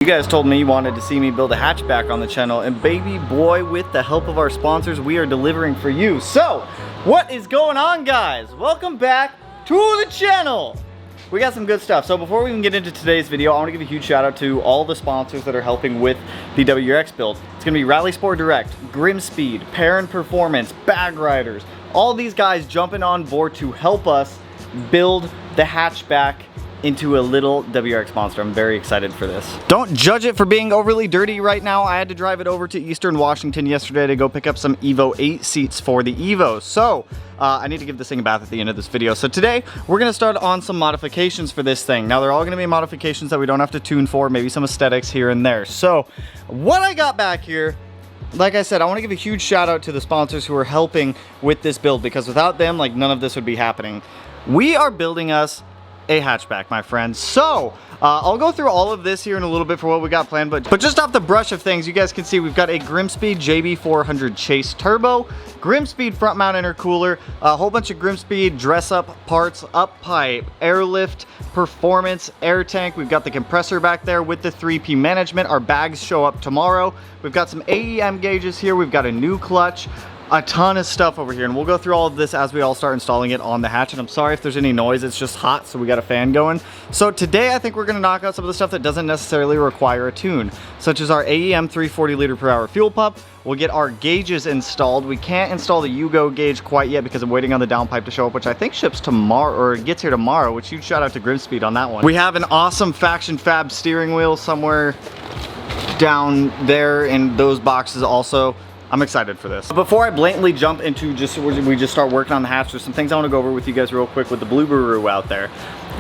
You guys told me you wanted to see me build a hatchback on the channel, and baby boy, with the help of our sponsors, we are delivering for you. So, what is going on, guys? Welcome back to the channel. We got some good stuff. So before we even get into today's video, I want to give a huge shout out to all the sponsors that are helping with the WRX build. It's going to be Rally Sport Direct, Grimspeed, Perrin Performance, Bag Riders, all these guys jumping on board to help us build the hatchback into a little WRX monster. I'm very excited for this. Don't judge it for being overly dirty right now. I had to drive it over to Eastern Washington yesterday to go pick up some Evo 8 seats for the Evo. So I need to give this thing a bath at the end of this video. So today we're gonna start on some modifications for this thing. Now they're all gonna be modifications that we don't have to tune for, maybe some aesthetics here and there. So what I got back here, like I said, I want to give a huge shout out to the sponsors who are helping with this build, because without them, like, none of this would be happening. We are building us a hatchback, my friends. So I'll go through all of this here in a little bit for what we got planned, but just off the brush of things, you guys can see we've got a Grimspeed JB400 Chase Turbo, Grimspeed front mount intercooler, a whole bunch of Grimspeed dress up parts, up pipe, airlift, performance, air tank. We've got the compressor back there with the 3P management. Our bags show up tomorrow. We've got some AEM gauges here. We've got a new clutch, a ton of stuff over here, and we'll go through all of this as we all start installing it on the hatch. And I'm sorry if there's any noise, it's just hot, so we got a fan going. So today I think we're gonna knock out some of the stuff that doesn't necessarily require a tune, such as our AEM 340 liter per hour fuel pump. We'll get our gauges installed. We can't install the Yugo gauge quite yet because I'm waiting on the downpipe to show up, which I think ships tomorrow, or gets here tomorrow, which huge shout out to Grimspeed on that one. We have an awesome Faction Fab steering wheel somewhere down there in those boxes also. I'm excited for this. Before I blatantly jump into we just start working on the hatch, there's some things I want to go over with you guys real quick with the Blue Baru out there.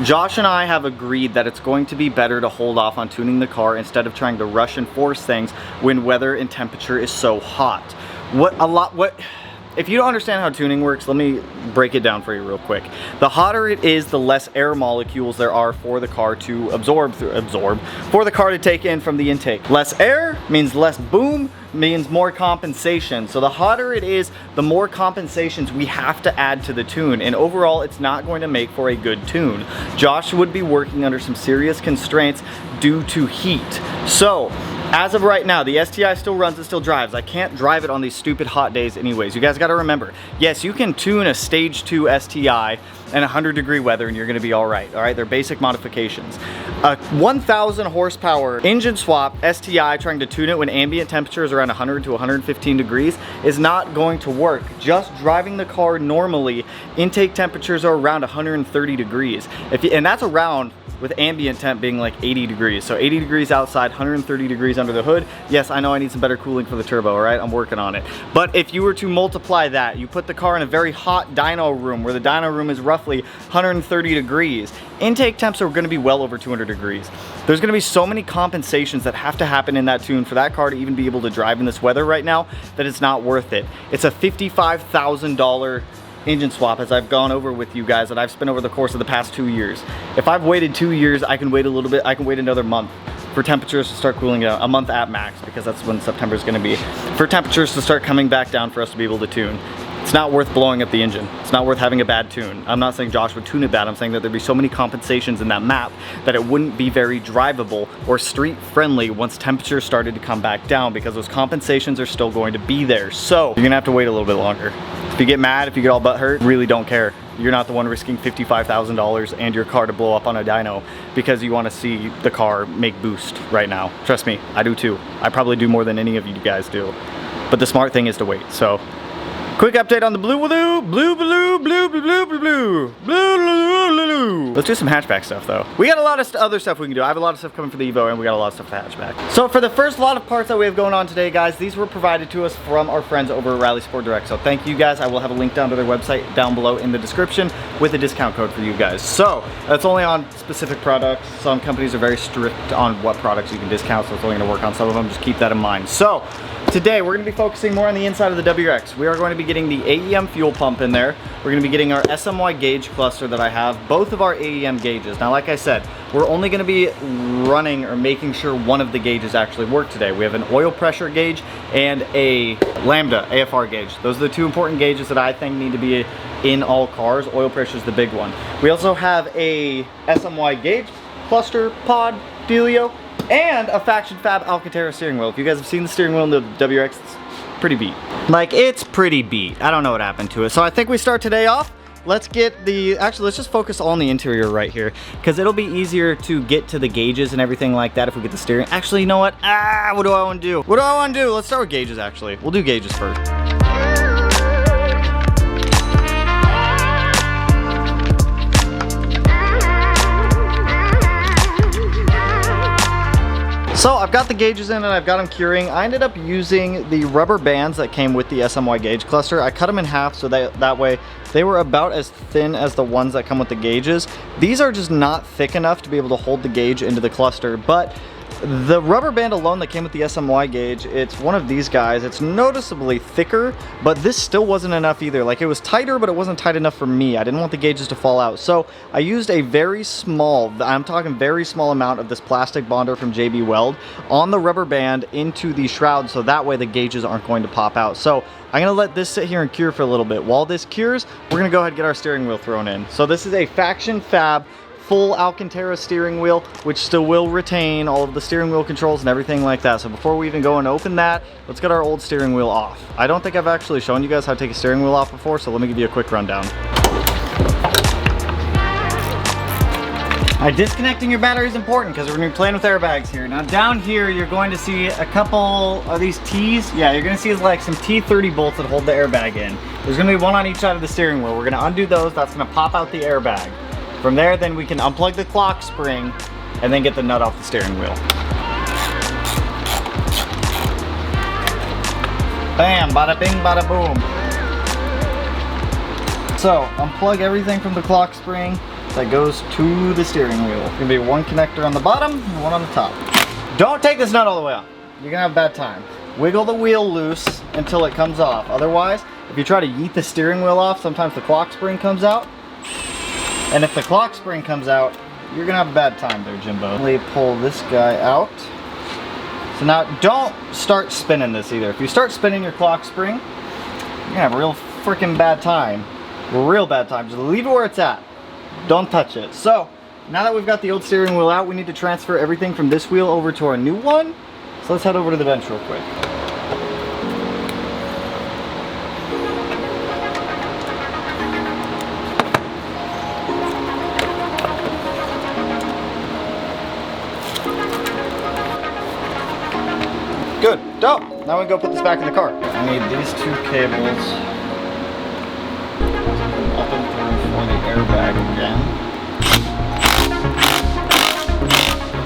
Josh and I have agreed that it's going to be better to hold off on tuning the car instead of trying to rush and force things when weather and temperature is so hot. If you don't understand how tuning works, let me break it down for you real quick. The hotter it is, the less air molecules there are for the car to absorb, for the car to take in from the intake. Less air means less boom, means more compensation. So the hotter it is, the more compensations we have to add to the tune, and overall it's not going to make for a good tune. Josh would be working under some serious constraints due to heat. So as of right now, the STI still runs, it still drives. I can't drive it on these stupid hot days anyways. You guys gotta remember, yes, you can tune a stage 2 STI in 100-degree weather and you're gonna be all right. They're basic modifications. A 1,000 horsepower engine swap STI trying to tune it when ambient temperature is around 100 to 115 degrees is not going to work. Just driving the car normally, intake temperatures are around 130 degrees. And that's around with ambient temp being like 80 degrees. So 80 degrees outside, 130 degrees under the hood. Yes, I know I need some better cooling for the turbo, all right? I'm working on it. But if you were to multiply that, you put the car in a very hot dyno room where the dyno room is roughly 130 degrees. Intake temps are gonna be well over 200 degrees. There's gonna be so many compensations that have to happen in that tune for that car to even be able to drive in this weather right now that it's not worth it. It's a $55,000 engine swap, as I've gone over with you guys, that I've spent over the course of the past 2 years. If I've waited 2 years, I can wait a little bit, I can wait another month for temperatures to start cooling down, a month at max, because that's when September is gonna be, for temperatures to start coming back down for us to be able to tune. It's not worth blowing up the engine. It's not worth having a bad tune. I'm not saying Josh would tune it bad. I'm saying that there'd be so many compensations in that map that it wouldn't be very drivable or street friendly once temperatures started to come back down, because those compensations are still going to be there. So you're gonna have to wait a little bit longer. If you get mad, if you get all butthurt, really don't care. You're not the one risking $55,000 and your car to blow up on a dyno because you want to see the car make boost right now. Trust me, I do too. I probably do more than any of you guys do. But the smart thing is to wait. So quick update on the blue. Let's do some hatchback stuff though. We got a lot of other stuff we can do. I have a lot of stuff coming for the Evo, and we got a lot of stuff for the hatchback. So for the first lot of parts that we have going on today, guys, these were provided to us from our friends over at Rally Sport Direct. So thank you guys. I will have a link down to their website down below in the description with a discount code for you guys. So that's only on specific products. Some companies are very strict on what products you can discount, so it's only gonna work on some of them. Just keep that in mind. So today we're gonna be focusing more on the inside of the WRX. We are going to be getting the AEM fuel pump in there. We're gonna be getting our SMY gauge cluster that I have, both of our AEM gauges. Now, like I said, we're only gonna be running or making sure one of the gauges actually work today. We have an oil pressure gauge and a Lambda AFR gauge. Those are the two important gauges that I think need to be in all cars. Oil pressure is the big one. We also have a SMY gauge cluster pod dealio. and a Faction Fab Alcantara steering wheel. If you guys have seen the steering wheel in the WRX, it's pretty beat. Like, it's pretty beat. I don't know what happened to it. So I think we start today off. Let's get the, actually let's just focus on the interior right here, because it'll be easier to get to the gauges and everything like that if we get the steering. Actually, you know what? What do I want to do? What do I want to do? Let's start with gauges, actually. We'll do gauges first. So I've got the gauges in and I've got them curing. I ended up using the rubber bands that came with the SMY gauge cluster. I cut them in half so that way they were about as thin as the ones that come with the gauges. These are just not thick enough to be able to hold the gauge into the cluster, but the rubber band alone that came with the SMY gauge, it's one of these guys. It's noticeably thicker, but this still wasn't enough either. Like, it was tighter, but it wasn't tight enough for me. I didn't want the gauges to fall out. So I used a very small, I'm talking very small amount of this plastic bonder from JB Weld on the rubber band into the shroud, so that way the gauges aren't going to pop out. So I'm gonna let this sit here and cure for a little bit. While this cures, we're gonna go ahead and get our steering wheel thrown in. So this is a Faction Fab full Alcantara steering wheel, which still will retain all of the steering wheel controls and everything like that. So before we even go and open that, let's get our old steering wheel off. I don't think I've actually shown you guys how to take a steering wheel off before, so let me give you a quick rundown. Disconnecting your battery is important because we're going to be playing with airbags here. Now down here, you're going to see a couple of these T's. Yeah, you're going to see like some T30 bolts that hold the airbag in. There's going to be one on each side of the steering wheel. We're going to undo those. That's going to pop out the airbag. From there, then we can unplug the clock spring and then get the nut off the steering wheel. Bam, bada bing, bada boom. So, unplug everything from the clock spring that goes to the steering wheel. It's gonna be one connector on the bottom and one on the top. Don't take this nut all the way off. You're gonna have a bad time. Wiggle the wheel loose until it comes off. Otherwise, if you try to yeet the steering wheel off, sometimes the clock spring comes out. And if the clock spring comes out, you're gonna have a bad time there, Jimbo. Let me pull this guy out. So now, don't start spinning this either. If you start spinning your clock spring, you're gonna have a real freaking bad time. Real bad time. Just leave it where it's at. Don't touch it. So, now that we've got the old steering wheel out, we need to transfer everything from this wheel over to our new one. So let's head over to the bench real quick. Good, dope. Now we can go put this back in the car. I need these two cables up and through for the airbag again.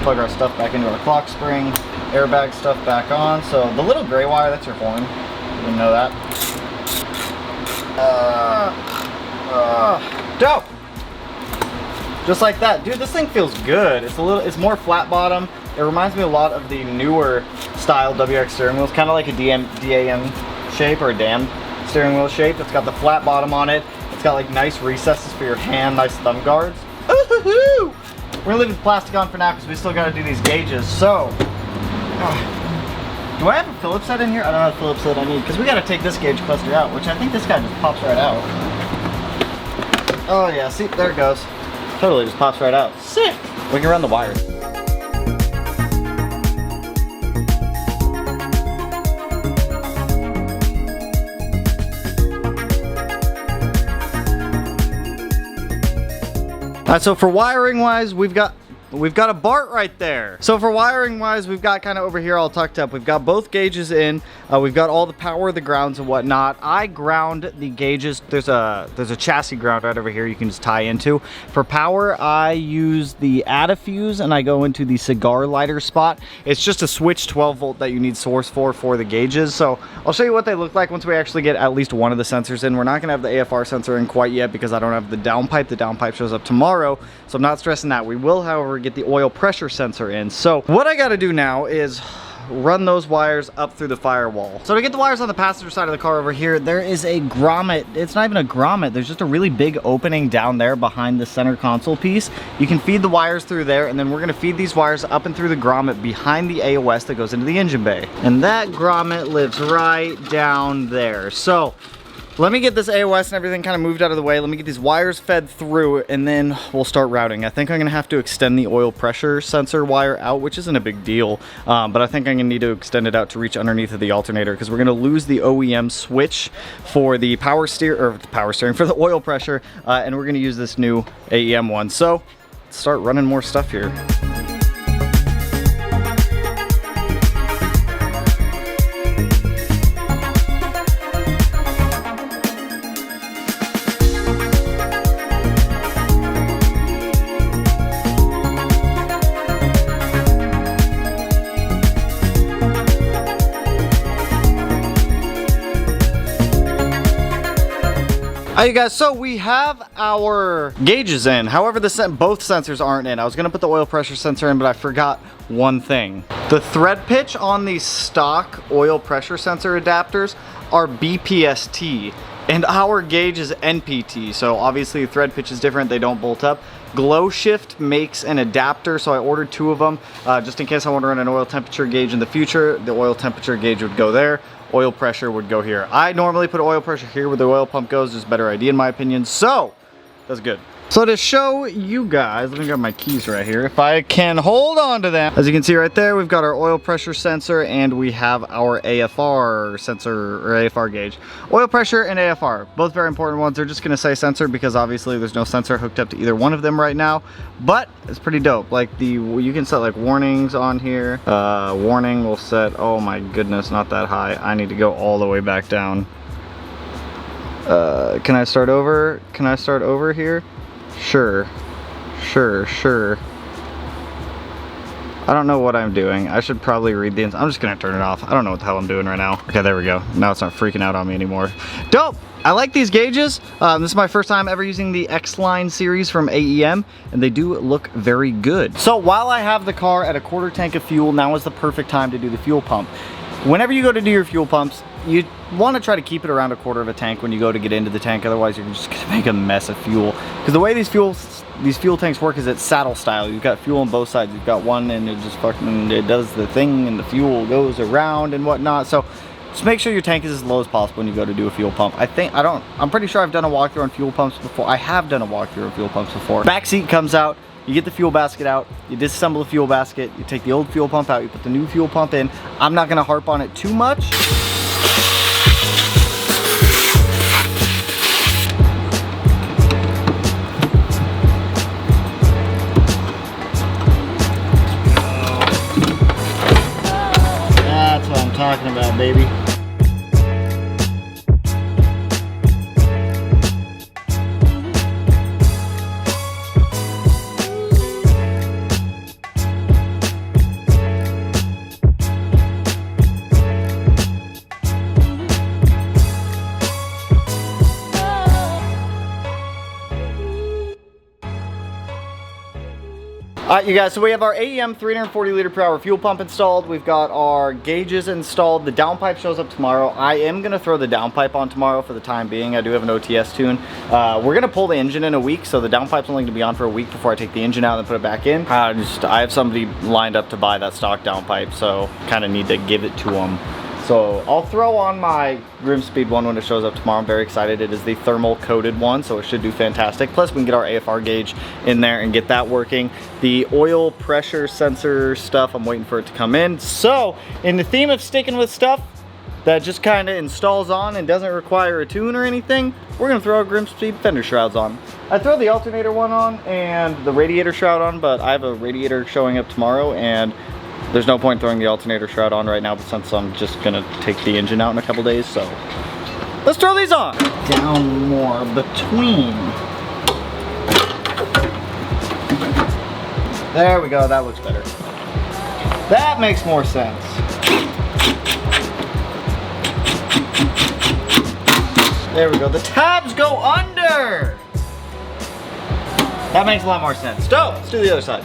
Plug our stuff back into our clock spring, airbag stuff back on. So the little gray wire, that's your horn. You didn't know that. Dope. Just like that. Dude, this thing feels good. It's more flat bottom. It reminds me a lot of the newer style WRX steering wheels, kind of like a DAM shape or a DAM steering wheel shape. It's got the flat bottom on it. It's got like nice recesses for your hand, nice thumb guards. Ooh-hoo-hoo! We're gonna leave the plastic on for now because we still gotta do these gauges. So, do I have a Phillips head in here? I don't know what Phillips head I need because we gotta take this gauge cluster out, which I think this guy just pops right out. Oh yeah, see, there it goes. Totally just pops right out. Sick! We can run the wires. So for wiring wise, we've got a Bart right there. So for wiring wise, we've got kind of over here all tucked up. We've got both gauges in. We've got all the power, the grounds and whatnot. I ground the gauges. There's a chassis ground right over here you can just tie into. For power, I use the Adafuse and I go into the cigar lighter spot. It's just a switch 12 volt that you need source for the gauges. So I'll show you what they look like once we actually get at least one of the sensors in. We're not gonna have the AFR sensor in quite yet because I don't have the downpipe. The downpipe shows up tomorrow, so I'm not stressing that. We will, however, get the oil pressure sensor in. So what I gotta do now is run those wires up through the firewall. So to get the wires on the passenger side of the car over here, there is a grommet. It's not even a grommet. There's just a really big opening down there behind the center console piece. You can feed the wires through there, and then we're gonna feed these wires up and through the grommet behind the AOS that goes into the engine bay. And that grommet lives right down there. So let me get this AOS and everything kind of moved out of the way. Let me get these wires fed through, and then we'll start routing. I think I'm gonna have to extend the oil pressure sensor wire out, which isn't a big deal, but I think I'm gonna need to extend it out to reach underneath of the alternator, because we're gonna lose the OEM switch for the power steering for the oil pressure, and we're gonna use this new AEM one. So let's start running more stuff here. Alright, you guys, so we have our gauges in. However, both sensors aren't in. I was gonna put the oil pressure sensor in, but I forgot one thing. The thread pitch on these stock oil pressure sensor adapters are BPST, and our gauge is NPT. So obviously the thread pitch is different, they don't bolt up. Glow Shift makes an adapter, so I ordered 2 of them just in case I want to run an oil temperature gauge in the future. The oil temperature gauge would go there, oil pressure would go here. I normally put oil pressure here where the oil pump goes, just a better idea in my opinion, so that's good. So to show you guys, let me grab my keys right here, if I can hold on to them. As you can see right there, we've got our oil pressure sensor and we have our AFR sensor, or AFR gauge. Oil pressure and AFR, both very important ones. They're just gonna say sensor because obviously there's no sensor hooked up to either one of them right now, but it's pretty dope. Like you can set like warnings on here. Warning will set, oh my goodness, not that high. I need to go all the way back down. Can I start over? Can I start over here? Sure. I don't know what I'm doing. I should probably read the I'm just gonna turn it off. I don't know what the hell I'm doing right now. Okay, there we go. Now it's not freaking out on me anymore. Dope! I like these gauges. This is my first time ever using the X-Line series from AEM, and they do look very good. So while I have the car at a 1/4 tank of fuel, now is the perfect time to do the fuel pump. Whenever you go to do your fuel pumps, you want to try to keep it around a 1/4 of a tank when you go to get into the tank, otherwise you're just gonna make a mess of fuel. Because the way these fuel tanks work is it's saddle style. You've got fuel on both sides. You've got one and it just fucking, it does the thing and the fuel goes around and whatnot. So just make sure your tank is as low as possible when you go to do a fuel pump. I'm pretty sure I've done a walkthrough on fuel pumps before. I have done a walkthrough on fuel pumps before. Back seat comes out. You get the fuel basket out, you disassemble the fuel basket, you take the old fuel pump out, you put the new fuel pump in. I'm not gonna harp on it too much. That's what I'm talking about, baby. Alright, you guys, so we have our AEM 340 liter per hour fuel pump installed. We've got our gauges installed. The downpipe shows up tomorrow. I am going to throw the downpipe on tomorrow for the time being. I do have an OTS tune. We're going to pull the engine in a week, so the downpipe's only going to be on for a week before I take the engine out and put it back in. I have somebody lined up to buy that stock downpipe, so kind of need to give it to them. So I'll throw on my Grimspeed one when it shows up tomorrow. I'm very excited. It is the thermal coated one, so it should do fantastic. Plus we can get our AFR gauge in there and get that working. The oil pressure sensor stuff, I'm waiting for it to come in. So in the theme of sticking with stuff that just kind of installs on and doesn't require a tune or anything, we're gonna throw our Grimspeed fender shrouds on. I throw the alternator one on and the radiator shroud on, but I have a radiator showing up tomorrow and there's no point throwing the alternator shroud on right now, but since I'm just gonna take the engine out in a couple days, so let's throw these on. Down more between. There we go, that looks better. That makes more sense. There we go, the tabs go under. That makes a lot more sense. So, let's do the other side.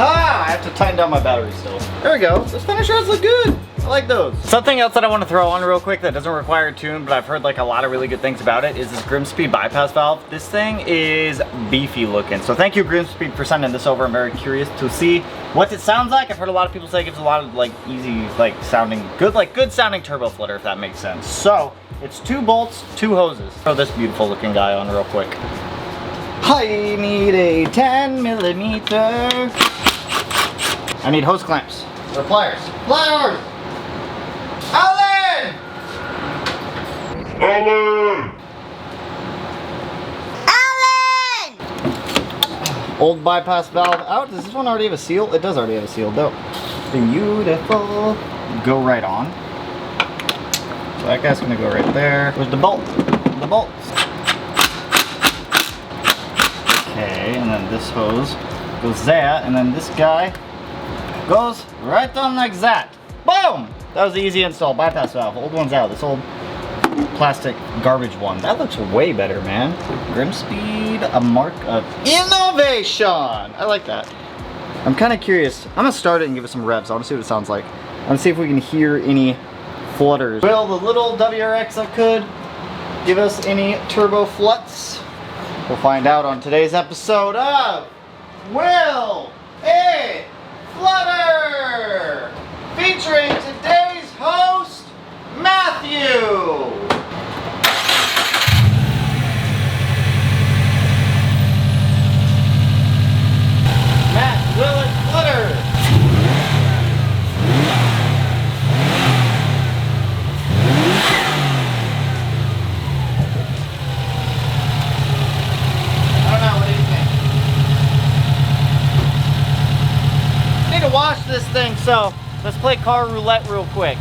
Ah, I have to tighten down my battery still. There we go. Those fender shrouds look good. I like those. Something else that I want to throw on real quick that doesn't require a tune, but I've heard like a lot of really good things about it, is this Grimspeed bypass valve. This thing is beefy looking. So thank you, Grimspeed, for sending this over. I'm very curious to see what it sounds like. I've heard a lot of people say it gives a lot of like easy, like sounding, good sounding turbo flutter, if that makes sense. So it's 2 bolts, 2 hoses. Throw this beautiful looking guy on real quick. I need a 10mm. I need hose clamps or pliers. Pliers! Alan! Alan! Alan! Old bypass valve out. Does this one already have a seal? It does already have a seal. Dope. Beautiful. Go right on. So that guy's gonna go right there. Where's the bolt? The bolts. Okay, and then this hose goes there, and then this guy goes right on like that. Boom! That was the easy install. Bypass valve. Old one's out. This old plastic garbage one. That looks way better, man. Grimspeed, a mark of innovation. I like that. I'm kind of curious. I'm gonna start it and give it some revs. I want to see what it sounds like. I want to see if we can hear any flutters. Will the little WRX that could give us any turbo fluts? We'll find out on today's episode of Will It Flutter, featuring today's host, Matthew. Matt, Will It Flutter. I don't know, what do you think? I need to wash this thing, so let's play car roulette real quick.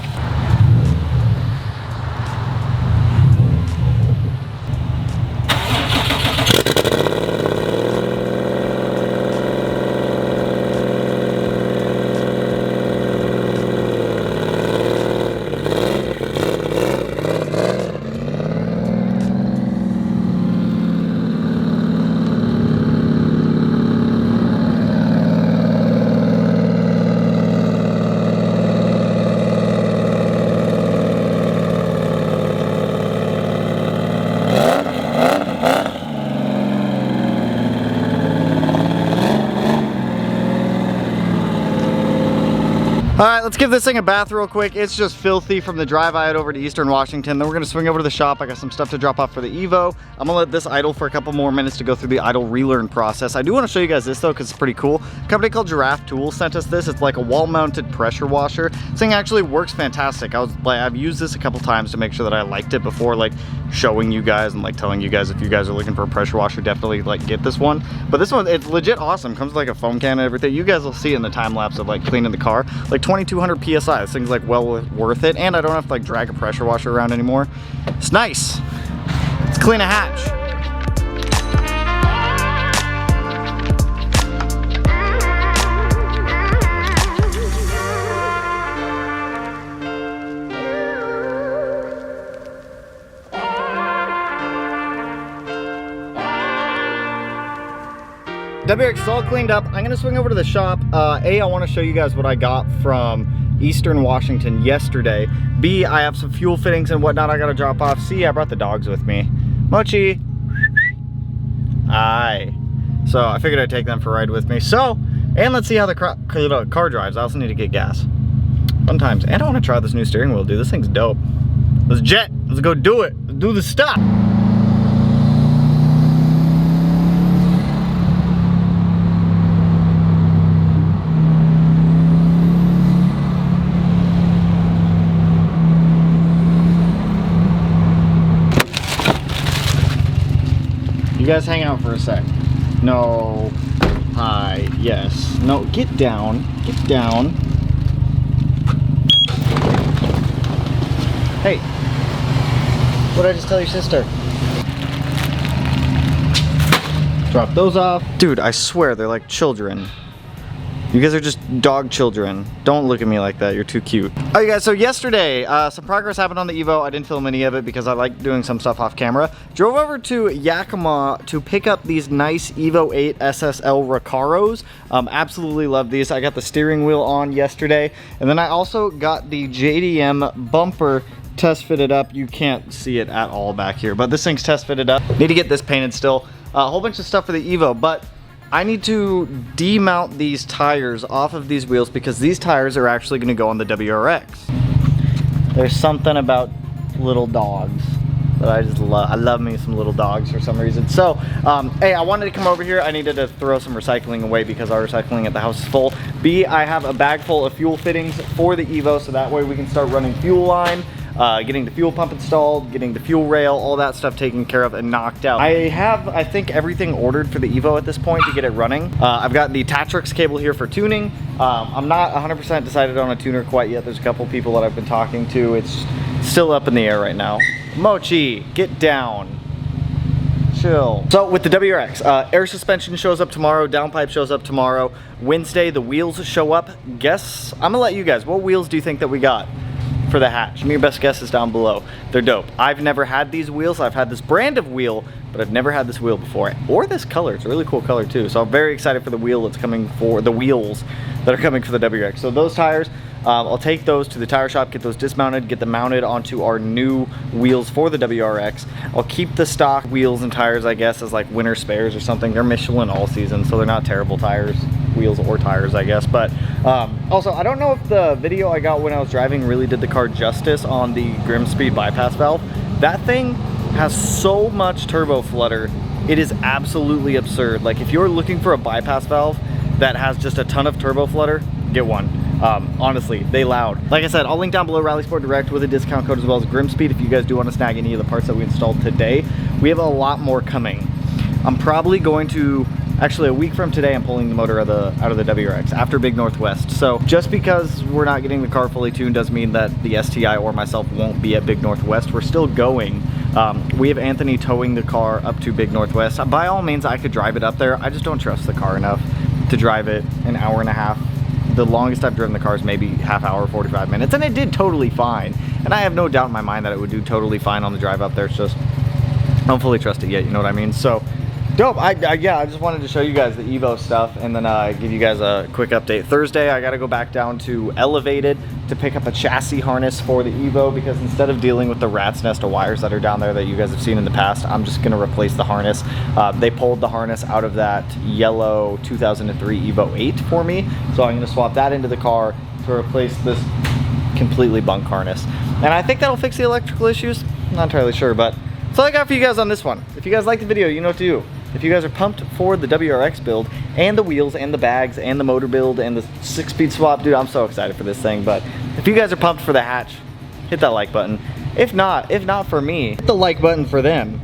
Alright, let's give this thing a bath real quick. It's just filthy from the drive I had over to Eastern Washington. Then we're going to swing over to the shop. I got some stuff to drop off for the Evo. I'm going to let this idle for a couple more minutes to go through the idle relearn process. I do want to show you guys this though, because it's pretty cool. A company called Giraffe Tools sent us this. It's like a wall-mounted pressure washer. This thing actually works fantastic. I've used this a couple times to make sure that I liked it before like showing you guys and like telling you guys if you guys are looking for a pressure washer, definitely like get this one. But this one, it's legit awesome. Comes with like a foam can and everything. You guys will see in the time lapse of like cleaning the car. Like 2200 PSI. This thing's like well worth it, and I don't have to like drag a pressure washer around anymore. It's nice. Let's clean a hatch. WRX is all cleaned up. I'm gonna swing over to the shop. A, I want to show you guys what I got from Eastern Washington yesterday. B, I have some fuel fittings and whatnot I gotta drop off. C, I brought the dogs with me. Mochi. Aye. So I figured I'd take them for a ride with me. So, and let's see how the car drives. I also need to get gas. Fun times. And I want to try this new steering wheel, dude. This thing's dope. Let's jet. Let's go do it. Let's do the stuff. You guys hang out for a sec. No. Hi. Yes. No. Get down. Get down. Hey. What did I just tell your sister? Drop those off. Dude, I swear they're like children. You guys are just dog children. Don't look at me like that. You're too cute. Alright guys, so yesterday, some progress happened on the Evo. I didn't film any of it because I like doing some stuff off camera. Drove over to Yakima to pick up these nice Evo 8 SSL Recaros. Absolutely love these. I got the steering wheel on yesterday. And then I also got the JDM bumper test fitted up. You can't see it at all back here, but this thing's test fitted up. Need to get this painted still. A whole bunch of stuff for the Evo, but I need to demount these tires off of these wheels because these tires are actually going to go on the WRX. There's something about little dogs that I just love. I love me some little dogs for some reason. So, A, I wanted to come over here. I needed to throw some recycling away because our recycling at the house is full. B, I have a bag full of fuel fittings for the Evo, so that way we can start running fuel line. Getting the fuel pump installed, getting the fuel rail, all that stuff taken care of and knocked out. I have, I think, everything ordered for the Evo at this point to get it running. I've got the Tatrix cable here for tuning. I'm not 100% decided on a tuner quite yet. There's a couple people that I've been talking to. It's still up in the air right now. Mochi, get down. Chill. So with the WRX, air suspension shows up tomorrow, downpipe shows up tomorrow. Wednesday, the wheels show up. Guess, I'm gonna let you guys, what wheels do you think that we got for the hatch? Give me your best guesses down below. They're dope. I've never had these wheels. I've had this brand of wheel, but I've never had this wheel before, or this color. It's a really cool color too. So I'm very excited for the wheel that's coming for the wheels that are coming for the WRX. So those tires, I'll take those to the tire shop, get those dismounted, get them mounted onto our new wheels for the WRX. I'll keep the stock wheels and tires, I guess, as like winter spares or something. They're Michelin all season, so they're not terrible tires, wheels or tires, I guess. But also, I don't know if the video I got when I was driving really did the car justice on the Grimspeed bypass valve. That thing has so much turbo flutter. It is absolutely absurd. Like, if you're looking for a bypass valve that has just a ton of turbo flutter, get one. Honestly, they loud. Like I said, I'll link down below Rally Sport Direct with a discount code as well as Grimspeed if you guys do want to snag any of the parts that we installed today. We have a lot more coming. I'm probably going to, actually a week from today, I'm pulling the motor out of the WRX after Big Northwest. So just because we're not getting the car fully tuned doesn't mean that the STI or myself won't be at Big Northwest. We're still going. We have Anthony towing the car up to Big Northwest. By all means, I could drive it up there. I just don't trust the car enough to drive it an hour and a half. The longest I've driven the car is maybe half hour, 45 minutes, and it did totally fine. And I have no doubt in my mind that it would do totally fine on the drive up there. It's just, I don't fully trust it yet, you know what I mean? So, dope. Yeah, I just wanted to show you guys the Evo stuff and then give you guys a quick update. Thursday, I got to go back down to Elevated to pick up a chassis harness for the Evo because instead of dealing with the rat's nest of wires that are down there that you guys have seen in the past, I'm just going to replace the harness. They pulled the harness out of that yellow 2003 Evo 8 for me, so I'm going to swap that into the car to replace this completely bunk harness. And I think that'll fix the electrical issues. I'm not entirely sure, but that's all I got for you guys on this one. If you guys like the video, you know what to do. If you guys are pumped for the WRX build and the wheels and the bags and the motor build and the 6-speed swap, dude, I'm so excited for this thing. But if you guys are pumped for the hatch, hit that like button. If not for me, hit the like button for them.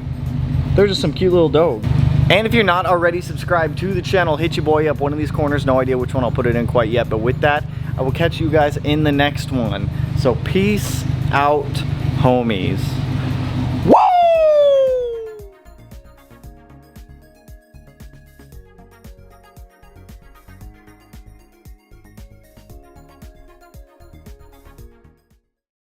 They're just some cute little dogs. And if you're not already subscribed to the channel, hit your boy up one of these corners. No idea which one I'll put it in quite yet, but with that, I will catch you guys in the next one. So peace out, homies.